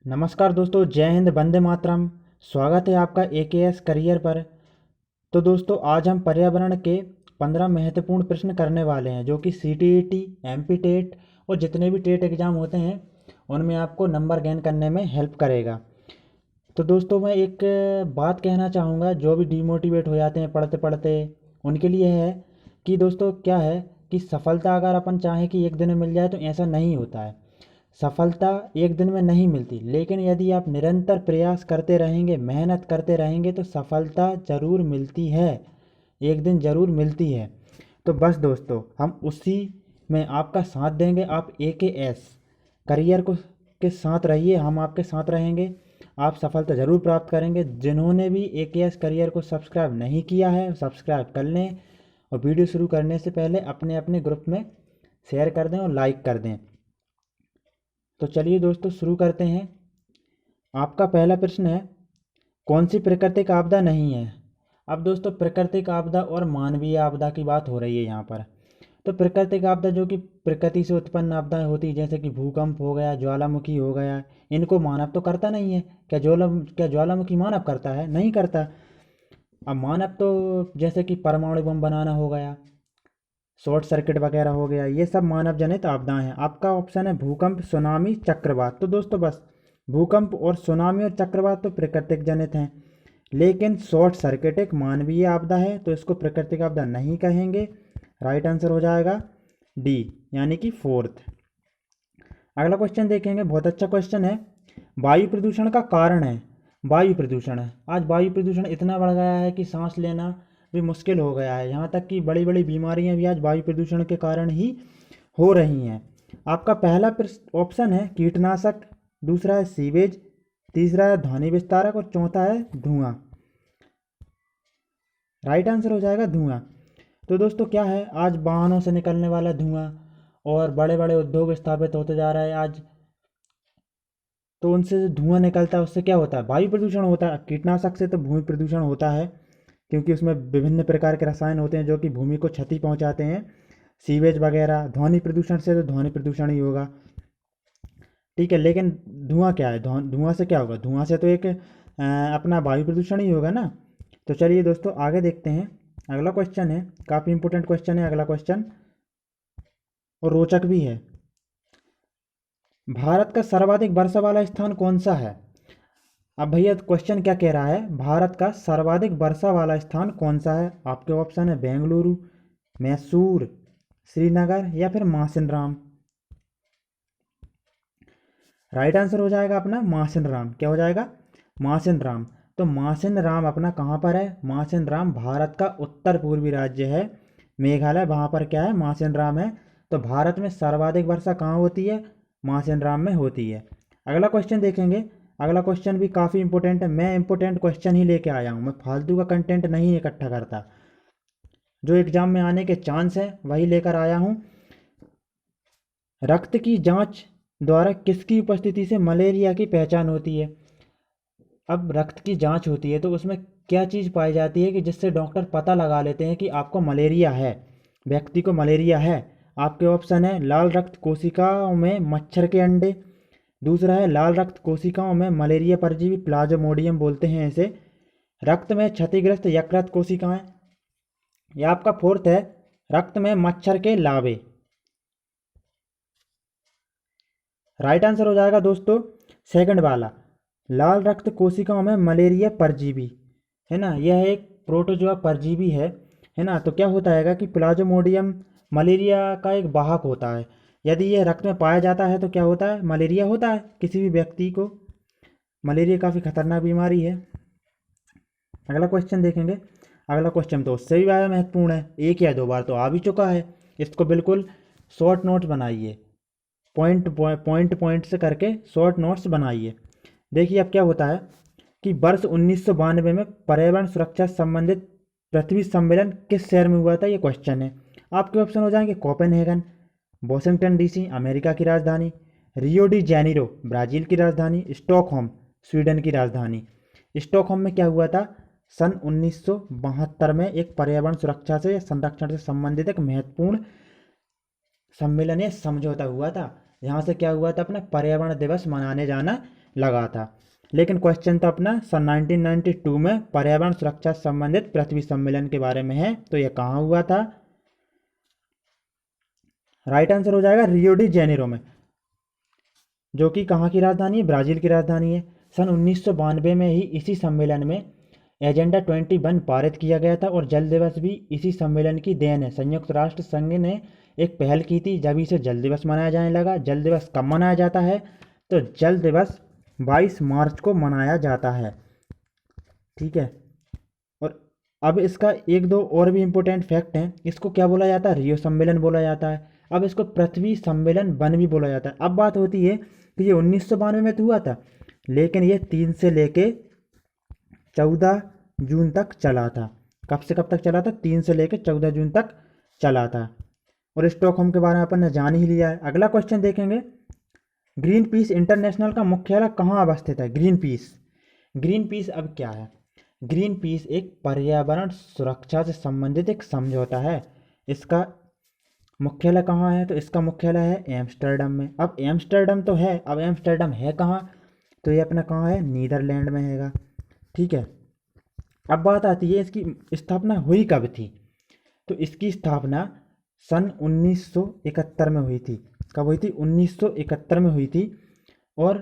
नमस्कार दोस्तों, जय हिंद, वंदे मातरम। स्वागत है आपका एकेएस करियर पर। तो दोस्तों, आज हम पर्यावरण के 15 महत्वपूर्ण प्रश्न करने वाले हैं, जो कि सीटीईटी, एमपी टेट और जितने भी टेट एग्ज़ाम होते हैं उनमें आपको नंबर गेन करने में हेल्प करेगा। तो दोस्तों, मैं एक बात कहना चाहूँगा, जो भी डिमोटिवेट हो जाते हैं पढ़ते पढ़ते, उनके लिए है कि दोस्तों क्या है कि सफलता अगर अपन चाहें कि एक दिन में मिल जाए तो ऐसा नहीं होता है। सफलता एक दिन में नहीं मिलती, लेकिन यदि आप निरंतर प्रयास करते रहेंगे, मेहनत करते रहेंगे तो सफलता ज़रूर मिलती है, एक दिन ज़रूर मिलती है। तो बस दोस्तों, हम उसी में आपका साथ देंगे। आप एकेएस करियर को के साथ रहिए, हम आपके साथ रहेंगे। आप सफलता ज़रूर प्राप्त करेंगे। जिन्होंने भी एकेएस करियर को सब्सक्राइब नहीं किया है, सब्सक्राइब कर लें और वीडियो शुरू करने से पहले अपने अपने ग्रुप में शेयर कर दें और लाइक कर दें। तो चलिए दोस्तों, शुरू करते हैं। आपका पहला प्रश्न है, कौन सी प्राकृतिक आपदा नहीं है? अब दोस्तों, प्राकृतिक आपदा और मानवीय आपदा की बात हो रही है यहाँ पर। तो प्राकृतिक आपदा जो कि प्रकृति से उत्पन्न आपदाएं होती है, जैसे कि भूकंप हो गया, ज्वालामुखी हो गया, इनको मानव तो करता नहीं है। क्या ज्वालामुखी मानव करता है? नहीं करता। अब मानव तो जैसे कि परमाणु बम बनाना हो गया, शॉर्ट सर्किट वगैरह हो गया, ये सब मानव जनित आपदाएं हैं। आपका ऑप्शन है भूकंप, सुनामी, चक्रवात। तो दोस्तों बस, भूकंप और सुनामी और चक्रवात तो प्राकृतिक जनित हैं, लेकिन शॉर्ट सर्किट एक मानवीय आपदा है, तो इसको प्राकृतिक आपदा नहीं कहेंगे। राइट आंसर हो जाएगा डी, यानी कि फोर्थ। अगला क्वेश्चन देखेंगे, बहुत अच्छा क्वेश्चन है। वायु प्रदूषण का कारण है। वायु प्रदूषण है, आज वायु प्रदूषण इतना बढ़ गया है कि सांस लेना भी मुश्किल हो गया है। यहाँ तक कि बड़ी बड़ी बीमारियाँ भी आज वायु प्रदूषण के कारण ही हो रही हैं। आपका पहला ऑप्शन है कीटनाशक, दूसरा है सीवेज, तीसरा है ध्वनि विस्तारक और चौथा है धुआं। राइट आंसर हो जाएगा धुआं। तो दोस्तों क्या है, आज वाहनों से निकलने वाला धुआं और बड़े बड़े उद्योग स्थापित होते जा रहे हैं आज, तो उनसे जो धुआं निकलता है उससे क्या होता है? वायु प्रदूषण होता है। कीटनाशक से तो भूमि प्रदूषण होता है, क्योंकि उसमें विभिन्न प्रकार के रसायन होते हैं जो कि भूमि को क्षति पहुंचाते हैं। सीवेज वगैरह, ध्वनि प्रदूषण से तो ध्वनि प्रदूषण ही होगा, ठीक है। लेकिन धुआं क्या है? धुआं से क्या होगा? धुआं से तो एक अपना वायु प्रदूषण ही होगा ना। तो चलिए दोस्तों, आगे देखते हैं। अगला क्वेश्चन है, काफ़ी इंपॉर्टेंट क्वेश्चन है अगला क्वेश्चन, और रोचक भी है। भारत का सर्वाधिक वर्षा वाला स्थान कौन सा है? अब भैया क्वेश्चन क्या कह रहा है, भारत का सर्वाधिक वर्षा वाला स्थान कौन सा है? आपके ऑप्शन है बेंगलुरु, मैसूर, श्रीनगर या फिर मासिनराम। राइट आंसर हो जाएगा अपना मासिनराम। क्या हो जाएगा? मासिनराम। तो मासिनराम अपना कहाँ पर है? मासिनराम भारत का उत्तर पूर्वी राज्य है, मेघालय, वहाँ पर क्या है? मासिनराम है। तो भारत में सर्वाधिक वर्षा कहाँ होती है? मासिनराम में होती है। अगला क्वेश्चन देखेंगे। अगला क्वेश्चन भी काफ़ी इंपॉर्टेंट है। मैं इंपॉर्टेंट क्वेश्चन ही लेके आया हूँ, मैं फालतू का कंटेंट नहीं इकट्ठा करता। जो एग्जाम में आने के चांस है वही लेकर आया हूँ। रक्त की जांच द्वारा किसकी उपस्थिति से मलेरिया की पहचान होती है? अब रक्त की जांच होती है तो उसमें क्या चीज़ पाई जाती है कि जिससे डॉक्टर पता लगा लेते हैं कि आपको मलेरिया है, व्यक्ति को मलेरिया है? आपके ऑप्शन है लाल रक्त कोशिकाओं में मच्छर के अंडे, दूसरा है लाल रक्त कोशिकाओं में मलेरिया परजीवी प्लाज्मोडियम बोलते हैं इसे, रक्त में क्षतिग्रस्त यकृत कोशिकाएं, या आपका फोर्थ है रक्त में मच्छर के लावे। राइट आंसर हो जाएगा दोस्तों सेकंड वाला, लाल रक्त कोशिकाओं में मलेरिया परजीवी, है ना। यह एक प्रोटोजोआ परजीवी है ना। तो क्या होता है कि प्लाज्मोडियम मलेरिया का एक वाहक होता है। यदि यह रक्त में पाया जाता है तो क्या होता है? मलेरिया होता है किसी भी व्यक्ति को। मलेरिया काफ़ी खतरनाक बीमारी है। अगला क्वेश्चन देखेंगे। अगला क्वेश्चन तो उससे भी ज़्यादा महत्वपूर्ण है, एक या दो बार तो आ भी चुका है। इसको बिल्कुल शॉर्ट नोट्स बनाइए, पॉइंट से करके शॉर्ट नोट्स बनाइए। देखिए अब क्या होता है कि वर्ष 1992 में पर्यावरण सुरक्षा संबंधित पृथ्वी सम्मेलन किस शहर में हुआ था? ये क्वेश्चन है। आपके ऑप्शन हो जाएंगे कोपेनहेगन, वॉशिंगटन डीसी अमेरिका की राजधानी, रियो डी जेनेरो ब्राज़ील की राजधानी, स्टॉकहोम स्वीडन की राजधानी। स्टॉकहोम में क्या हुआ था? सन 1972 में एक पर्यावरण सुरक्षा से या संरक्षण से संबंधित एक महत्वपूर्ण सम्मेलन या समझौता हुआ था। यहाँ से क्या हुआ था, अपना पर्यावरण दिवस मनाने जाना लगा था। लेकिन क्वेश्चन तो अपना सन 1992 में पर्यावरण सुरक्षा से संबंधित पृथ्वी सम्मेलन के बारे में है, तो यह कहाँ हुआ था? राइट आंसर हो जाएगा रियो डी जेनेरो में, जो कि कहाँ की राजधानी है? ब्राज़ील की राजधानी है। सन 1992 में ही इसी सम्मेलन में एजेंडा 21 पारित किया गया था, और जल दिवस भी इसी सम्मेलन की देन है। संयुक्त राष्ट्र संघ ने एक पहल की थी, जब इसे जल दिवस मनाया जाने लगा। जल दिवस कब मनाया जाता है? तो जल दिवस 22 मार्च को मनाया जाता है। ठीक है, और अब इसका एक दो और भी इम्पोर्टेंट फैक्ट हैं। इसको क्या बोला जाता है? रियो सम्मेलन बोला जाता है। अब इसको पृथ्वी सम्मेलन वन भी बोला जाता है। अब बात होती है कि ये 1992 में तो हुआ था, लेकिन ये 3 से लेके 14 जून तक चला था। कब से कब तक चला था? 3 से लेके 14 जून तक चला था। और स्टॉकहोम के बारे में अपन ने जान ही लिया है। अगला क्वेश्चन देखेंगे, ग्रीन पीस इंटरनेशनल का मुख्यालय कहाँ अवस्थित है? ग्रीन पीस, ग्रीन पीस अब क्या है? ग्रीन पीस एक पर्यावरण सुरक्षा से संबंधित एक समझौता है। इसका मुख्यालय कहाँ है? तो इसका मुख्यालय है एम्स्टर्डम में। अब एम्स्टर्डम तो है, अब एम्स्टर्डम है कहाँ? तो ये अपना कहाँ है? नीदरलैंड में हैगा। ठीक है, अब बात आती है इसकी स्थापना हुई कब थी? तो इसकी स्थापना सन 1971 में हुई थी। कब हुई थी? 1971 में हुई थी। और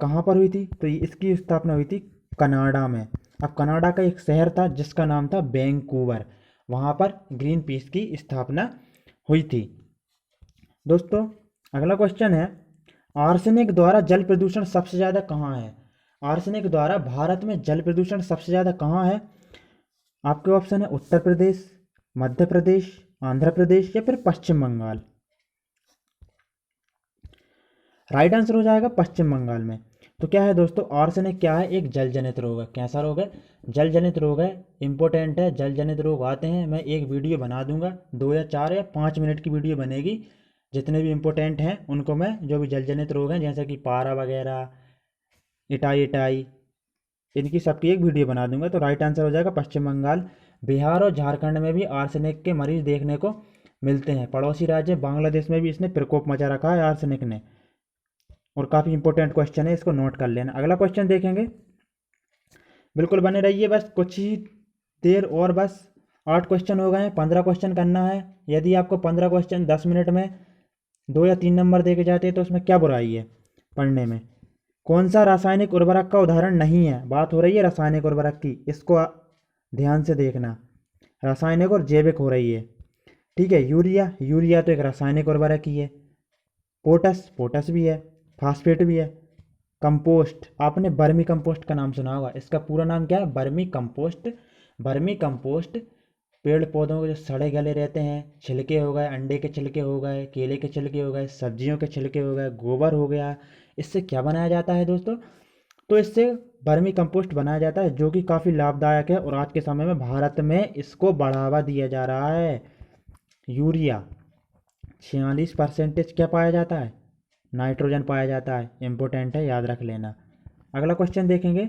कहाँ पर हुई थी? तो इसकी स्थापना हुई थी कनाडा में। अब कनाडा का एक शहर था जिसका नाम था वैंकूवर, वहाँ पर ग्रीन पीस की स्थापना हुई थी। दोस्तों अगला क्वेश्चन है, आर्सेनिक द्वारा जल प्रदूषण सबसे ज़्यादा कहाँ है? आर्सेनिक द्वारा भारत में जल प्रदूषण सबसे ज़्यादा कहाँ है? आपके ऑप्शन है उत्तर प्रदेश, मध्य प्रदेश, आंध्र प्रदेश या फिर पश्चिम बंगाल। राइट आंसर हो जाएगा पश्चिम बंगाल में। तो क्या है दोस्तों, आर्सेनिक क्या है? एक जल जनित रोग है। कैसा रोग है? जल जनित रोग है। इंपॉर्टेंट है, जल जनित रोग आते हैं, मैं एक वीडियो बना दूंगा, 2 या 4 या 5 मिनट की वीडियो बनेगी। जितने भी इंपॉर्टेंट हैं उनको मैं, जो भी जल जनित रोग हैं जैसे कि पारा वगैरह, इटाई इटाई, इनकी सबकी एक वीडियो बना दूंगा। तो राइट आंसर हो जाएगा पश्चिम बंगाल। बिहार और झारखंड में भी आर्सेनिक के मरीज देखने को मिलते हैं। पड़ोसी राज्य बांग्लादेश में भी इसने प्रकोप मचा रखा है आर्सेनिक ने। और काफ़ी इंपॉर्टेंट क्वेश्चन है, इसको नोट कर लेना। अगला क्वेश्चन देखेंगे, बिल्कुल बने रहिए, बस कुछ ही देर और, बस 8 क्वेश्चन हो गए हैं, 15 क्वेश्चन करना है। यदि आपको 15 क्वेश्चन 10 मिनट में 2 या 3 नंबर दे के जाते हैं तो उसमें क्या बुराई है पढ़ने में। कौन सा रासायनिक उर्वरक का उदाहरण नहीं है? बात हो रही है रासायनिक उर्वरक की, इसको ध्यान से देखना। रासायनिक और जैविक हो रही है। ठीक है, यूरिया, यूरिया तो एक रासायनिक उर्वरक ही है। पोटस, पोटस भी है। फास्फेट भी है। कंपोस्ट, आपने बर्मी कंपोस्ट का नाम सुना होगा। इसका पूरा नाम क्या है? बर्मी कंपोस्ट। बर्मी कंपोस्ट पेड़ पौधों के जो सड़े गले रहते हैं, छिलके हो गए, अंडे के छिलके हो गए, केले के छिलके हो गए, सब्जियों के छिलके हो गए, गोबर हो गया, इससे क्या बनाया जाता है दोस्तों? तो इससे बर्मी कंपोस्ट बनाया जाता है, जो कि काफ़ी लाभदायक है। और आज के समय में भारत में इसको बढ़ावा दिया जा रहा है। यूरिया 46% क्या पाया जाता है? नाइट्रोजन पाया जाता है। इंपॉर्टेंट है, याद रख लेना। अगला क्वेश्चन देखेंगे,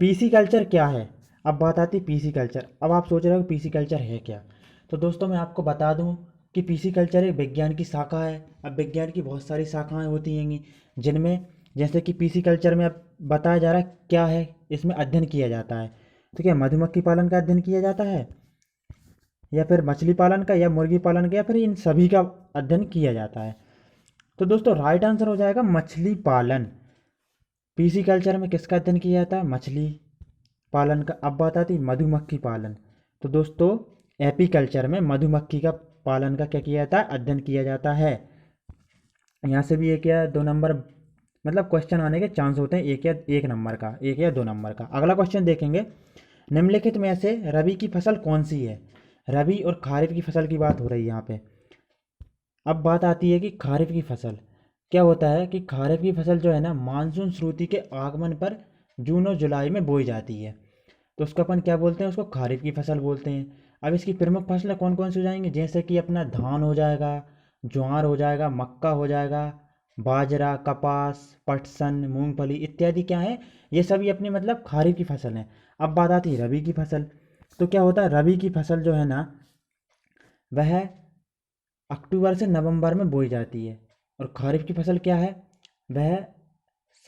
पीसी कल्चर क्या है? अब बात आती है पीसी कल्चर। अब आप सोच रहे हो पीसी कल्चर है क्या? तो दोस्तों मैं आपको बता दूं कि पीसी कल्चर एक विज्ञान की शाखा है। अब विज्ञान की बहुत सारी शाखाएं होती हैं, जिनमें जैसे कि पीसी कल्चर में अब बताया जा रहा है क्या है, इसमें अध्ययन किया जाता है। तो क्या मधुमक्खी पालन का अध्ययन किया जाता है, या फिर मछली पालन का, या मुर्गी पालन का, या फिर इन सभी का अध्ययन किया जाता है? तो दोस्तों राइट आंसर हो जाएगा मछली पालन। पीसी कल्चर में किसका अध्ययन किया जाता है? मछली पालन का। अब बात आती है मधुमक्खी पालन। तो दोस्तों एपीकल्चर में मधुमक्खी का पालन का क्या किया जाता है? अध्ययन किया जाता है। यहाँ से भी 1 या 2 नंबर, मतलब क्वेश्चन आने के चांस होते हैं, 1 नंबर का, 1 या 2 नंबर का। अगला क्वेश्चन देखेंगे, निम्नलिखित में से रबी की फसल कौन सी है? रबी और खरीफ की फसल की बात हो रही है यहाँ पे। अब बात आती है कि खरीफ की फसल क्या होता है, कि खरीफ की फसल जो है ना, मानसून श्रुति के आगमन पर जून और जुलाई में बोई जाती है। तो उसको अपन क्या बोलते हैं? उसको खरीफ की फसल बोलते हैं। अब इसकी प्रमुख फसलें कौन कौन सी हो जाएंगी? जैसे कि अपना धान हो जाएगा, ज्वार हो जाएगा, मक्का हो जाएगा, बाजरा, कपास, पटसन, मूंगफली इत्यादि क्या है, ये सभी अपनी मतलब खरीफ की फसल हैं। अब बात आती है रबी की फसल। तो क्या होता है, रबी की फसल जो है ना, वह अक्टूबर से नवंबर में बोई जाती है। और खरीफ की फसल क्या है, वह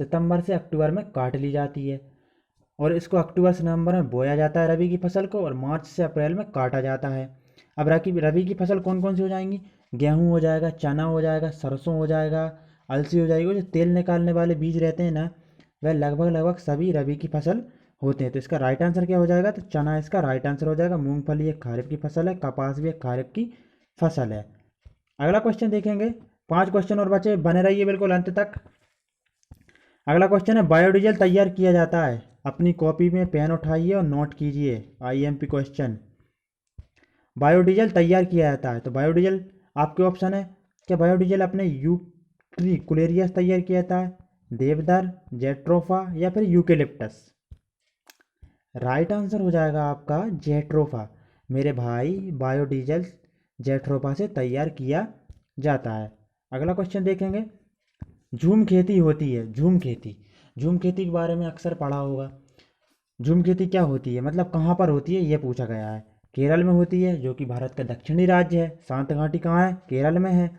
सितंबर से अक्टूबर में काट ली जाती है और इसको अक्टूबर से नवंबर में बोया जाता है रबी की फसल को, और मार्च से अप्रैल में काटा जाता है। अब रबी की फसल कौन कौन सी हो जाएंगी, गेहूँ हो जाएगा, चना हो जाएगा, सरसों हो जाएगा, अलसी हो जाएगी। वो जो तेल निकालने वाले बीज रहते हैं ना, वह लगभग लगभग सभी रबी की फसल होते हैं। तो इसका राइट आंसर क्या हो जाएगा, तो चना इसका राइट आंसर हो जाएगा। मूंगफली एक खरीफ की फसल है, कपास भी एक खरीफ की फसल है। अगला क्वेश्चन देखेंगे, 5 क्वेश्चन और बचे, बने रहिए बिल्कुल अंत तक। अगला क्वेश्चन है, बायोडीजल तैयार किया जाता है, अपनी कॉपी में पेन उठाइए और नोट कीजिए। आईएमपी क्वेश्चन, बायोडीजल तैयार किया जाता है, तो बायोडीजल आपके ऑप्शन है, क्या बायोडीजल अपने यूक्रिकुलेरिया तैयार किया जाता है, देवदार, जेट्रोफा या फिर यूकेलिप्टस। राइट आंसर हो जाएगा आपका जेट्रोफा। मेरे भाई, बायोडीजल जेट्रोफा से तैयार किया जाता है। अगला क्वेश्चन देखेंगे, झूम खेती होती है, झूम खेती, झूम खेती के बारे में अक्सर पढ़ा होगा। झूम खेती क्या होती है, मतलब कहाँ पर होती है, ये पूछा गया है। केरल में होती है, जो कि भारत का दक्षिणी राज्य है। शांत घाटी कहाँ है, केरल में है।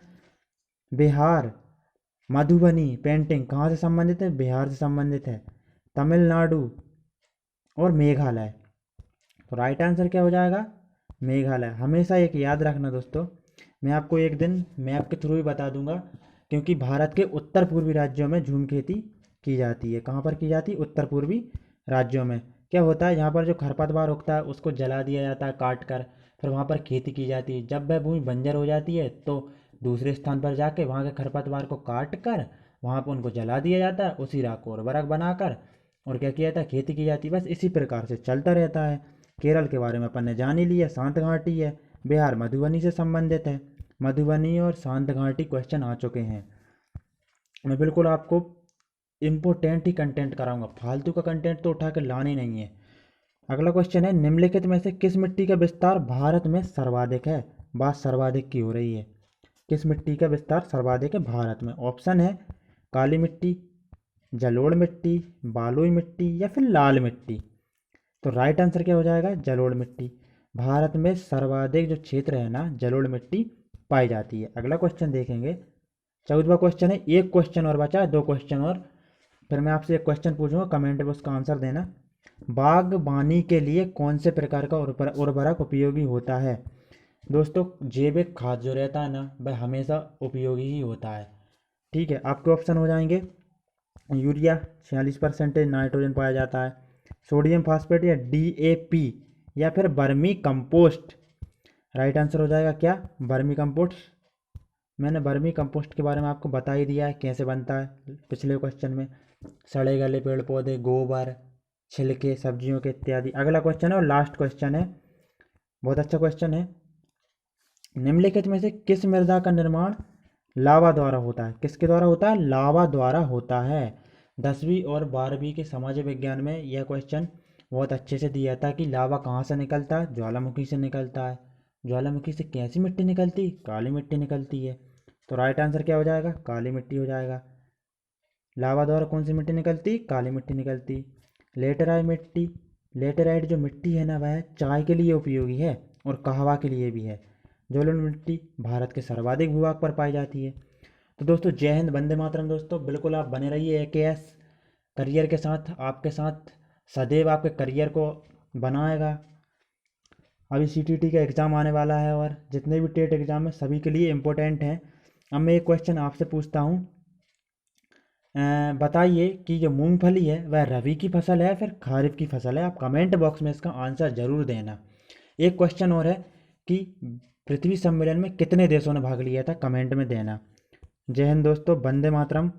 बिहार, मधुबनी पेंटिंग कहाँ से संबंधित है, बिहार से संबंधित है। तमिलनाडु और मेघालय, तो राइट आंसर क्या हो जाएगा, मेघालय। हमेशा एक याद रखना दोस्तों, मैं आपको एक दिन मैप के थ्रू ही बता दूंगा, क्योंकि भारत के उत्तर पूर्वी राज्यों में झूम खेती की जाती है। कहाँ पर की जाती है, उत्तर पूर्वी राज्यों में। क्या होता है, यहाँ पर जो खरपतवार उगता है उसको जला दिया जाता है काट कर, फिर वहाँ पर खेती की जाती है। जब वह भूमि बंजर हो जाती है तो दूसरे स्थान पर जाके वहाँ के खरपतवार को काट कर वहाँ पर उनको जला दिया जाता है, उसी राख को उर्वरक बनाकर और क्या किया जाता है, खेती की जाती है। बस इसी प्रकार से चलता रहता है। केरल के बारे में अपन ने जान ही लिया, शांत घाटी है। बिहार मधुबनी से संबंधित है, मधुबनी और शांत घाटी क्वेश्चन आ चुके हैं। मैं बिल्कुल आपको इम्पोर्टेंट ही कंटेंट कराऊंगा, फालतू का कंटेंट तो उठा कर लाने नहीं है। अगला क्वेश्चन है, निम्नलिखित में से किस मिट्टी का विस्तार भारत में सर्वाधिक है। बात सर्वाधिक की हो रही है, किस मिट्टी का विस्तार सर्वाधिक है भारत में। ऑप्शन है, काली मिट्टी, जलोढ़ मिट्टी, बालुई मिट्टी या फिर लाल मिट्टी। तो राइट आंसर क्या हो जाएगा, जलोढ़ मिट्टी। भारत में सर्वाधिक जो क्षेत्र है ना, जलोढ़ मिट्टी पाई जाती है। अगला क्वेश्चन देखेंगे, 14वां क्वेश्चन है। एक क्वेश्चन और बचा है, 2 क्वेश्चन और, फिर मैं आपसे एक क्वेश्चन पूछूंगा, कमेंट में उसका आंसर देना। बागबानी के लिए कौन से प्रकार का उर्वरक उपयोगी होता है। दोस्तों, जैविक खाद जो रहता है ना, वह हमेशा उपयोगी ही होता है। ठीक है, आपके ऑप्शन हो जाएंगे, यूरिया 46% नाइट्रोजन पाया जाता है, सोडियम फास्फेट या डीएपी या फिर बर्मी कंपोस्ट। राइट आंसर हो जाएगा क्या, बर्मी कंपोस्ट। मैंने बर्मी कंपोस्ट के बारे में आपको बता ही दिया है कैसे बनता है पिछले क्वेश्चन में। सड़े गले पेड़ पौधे, गोबर, छिलके सब्जियों के इत्यादि। अगला क्वेश्चन है और लास्ट क्वेश्चन है, बहुत अच्छा क्वेश्चन है। निम्नलिखित में से किस मृदा का निर्माण लावा द्वारा होता है। किसके द्वारा होता है, लावा द्वारा होता है। 10वीं और 12वीं के समाज विज्ञान में यह क्वेश्चन बहुत अच्छे से दिया था कि लावा कहाँ से निकलता है, ज्वालामुखी से निकलता है। ज्वालामुखी से कैसी मिट्टी निकलती, काली मिट्टी निकलती है। तो राइट आंसर क्या हो जाएगा, काली मिट्टी हो जाएगा। लावा द्वारा कौन सी मिट्टी निकलती, काली मिट्टी निकलती। लेटेराइट मिट्टी, लेटेराइट जो मिट्टी है ना, वह चाय के लिए उपयोगी है और कहवा के लिए भी है। जलोढ़ मिट्टी भारत के सर्वाधिक भूभाग पर पाई जाती है। तो दोस्तों, जय हिंद, वंदे मातरम। दोस्तों बिल्कुल आप बने रहिए AKS करियर के साथ, आपके साथ सदैव आपके करियर को बनाएगा। अभी CTT का एग्ज़ाम आने वाला है और जितने भी टेट एग्ज़ाम है सभी के लिए इम्पोर्टेंट हैं। अब मैं एक क्वेश्चन आपसे पूछता हूँ, बताइए कि जो मूंगफली है वह रबी की फसल है फिर खरीफ की फसल है। आप कमेंट बॉक्स में इसका आंसर जरूर देना। एक क्वेश्चन और है कि पृथ्वी सम्मेलन में कितने देशों ने भाग लिया था, कमेंट में देना। जय हिंद दोस्तों, वंदे मातरम।